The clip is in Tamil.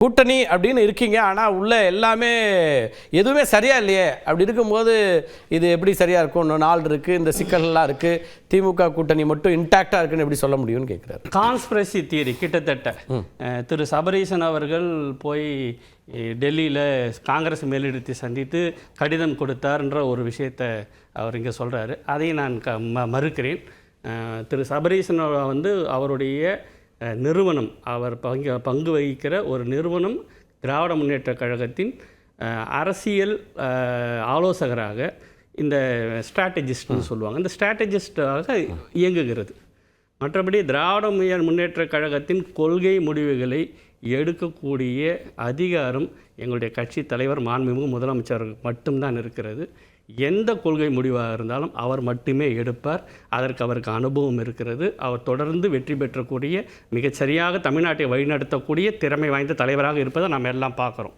கூட்டணி அப்படின்னு இருக்கீங்க, ஆனால் உள்ள எல்லாமே எதுவுமே சரியா இல்லையே. அப்படி இருக்கும்போது இது எப்படி சரியா இருக்கும்? இன்னும் நாள் இருக்குது, இந்த சிக்கல்லாம் இருக்குது, திமுக கூட்டணி மட்டும் இன்டாக்டாக இருக்குன்னு எப்படி சொல்ல முடியும்னு கேட்குறாரு. கான்ஸ்பிரசி தியரி கிட்டத்தட்ட திரு சபரீசன் அவர்கள் போய் டெல்லியில் காங்கிரஸ் மேலிடத்தை சந்தித்து கடிதம் கொடுத்தார்ன்ற ஒரு விஷயத்தை அவர் இங்கே சொல்கிறாரு. அதையும் நான் மறுக்கிறேன். திரு சபரீசன் அவருடைய நிறுவனம், அவர் பங்கு வகிக்கிற ஒரு நிறுவனம் திராவிட முன்னேற்ற கழகத்தின் அரசியல் ஆலோசகராக, இந்த ஸ்ட்ராட்டஜிஸ்ட்னு சொல்லுவாங்க, இந்த ஸ்ட்ராட்டஜிஸ்டாக இயங்குகிறது. மற்றபடி திராவிட முன்னேற்ற கழகத்தின் கொள்கை முடிவுகளை எடுக்கக்கூடிய அதிகாரம் எங்களுடைய கட்சி தலைவர் மாண்புமிகு முதலமைச்சர் மட்டும்தான் இருக்கிறது. எந்த கொள்கை முடிவாக இருந்தாலும் அவர் மட்டுமே எடுப்பார். அதற்கு அவருக்கு அனுபவம் இருக்கிறது. அவர் தொடர்ந்து வெற்றி பெற்றக்கூடிய, மிகச்சரியாக தமிழ்நாட்டை வழிநடத்தக்கூடிய திறமை வாய்ந்த தலைவராக இருப்பதை நாம் எல்லாம் பார்க்குறோம்.